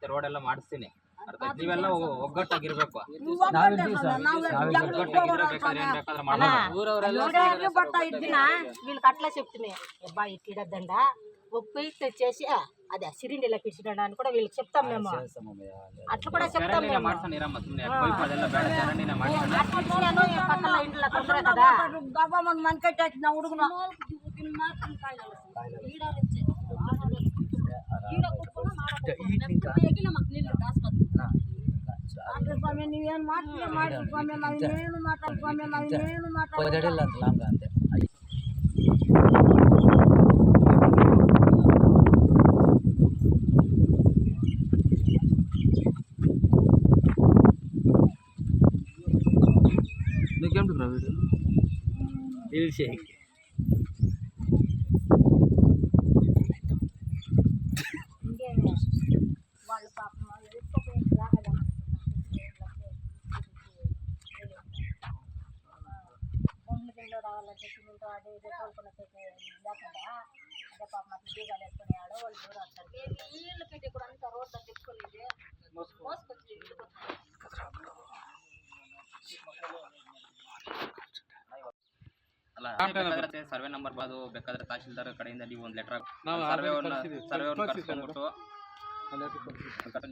ಮತ್ತೆ ರೋಡ್ ಎಲ್ಲ ಮಾಡಿಸ್ತೀನಿ. ನೀವೆಲ್ಲ ಒಗ್ಗಟ್ಟಾಗಿರ್ಬೇಕು. వీళ్ళకి అట్లా చెప్తున్నాయి అబ్బా ఇట్లదండ ఉప్పు తెచ్చేసి అదే సిరిండిలో పిడిచిడండి అని కూడా వీళ్ళకి చెప్తాం మేము. అట్లా కూడా చెప్తాం మేము. పక్కన ఇంట్లో తొందర కదా గవర్నమెంట్ మనకెట్టిన ఉడుగున స్వామి నీవేం మాట్లాడు స్వామి నేను మాట్లాడు స్వామి నేను మాట్లాడు అంతే. నీకేంటున్నా వీడు వాళ్ళ పాపం రావాలంటే సిమెంట్ అదే ఇదే కోలుకున్నట్టు లేకుండా అదే పాపం అట్లా బీగాలు వేసుకుని ఆడవాళ్ళు దూరం అంటారు. నీళ్ళు పెట్టి కూడా అంతా రోడ్డు తెచ్చుకునేది మోసుకొచ్చి ಅಲ್ಲ ಸರ್ವೆ ನಂಬರ್ ಬಾದು ಬೇಕಾದ್ರೆ ತಹಶೀಲ್ದಾರ್ ಕಡೆಯಿಂದ ನೀವು ಒಂದು ಲೆಟರ್ ಸರ್ವೆ ಕರ್ಸ್ಕೊಂಡ್ಬಿಟ್ಟು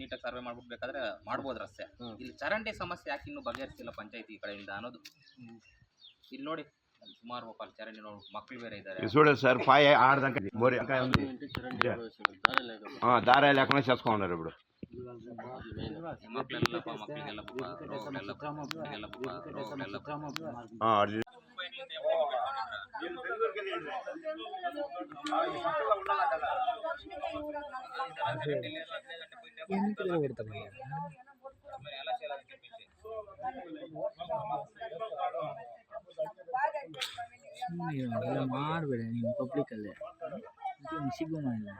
ನೀಟಾಗಿ ಸರ್ವೆ ಮಾಡ್ಬಿಟ್ಟು ಬೇಕಾದ್ರೆ ಮಾಡ್ಬೋದು ರಸ್ತೆ. ಇಲ್ಲಿ ಚರಂಡಿ ಸಮಸ್ಯೆ ಯಾಕೆ ಇನ್ನೂ ಬಗೆಹರಿಸಿಲ್ಲ ಪಂಚಾಯತಿ ಕಡೆಯಿಂದ ಅನ್ನೋದು. ಇಲ್ಲಿ ನೋಡಿ ಸುಮಾರು ಒಪ್ಪಲ್ಲಿ ಚರಂಡಿ ನೋಡಿ ಮಕ್ಕಳು ಬೇರೆ ಇದ್ದಾರೆ. సార్ పాయ ఆడదాకా మోరి దార లేకుండా చేసుకున్నారు ఇప్పుడు ಮಕ್ಕಳೆಲ್ಲ ಮಕ್ಕಳಿಗೆಲ್ಲ ಮಾಡಬೇಡ ನೀನು ಪಬ್ಲಿಕ್ ಅಲ್ಲೇ ಸಿಗೋ ಮಾಡಿಲ್ಲ.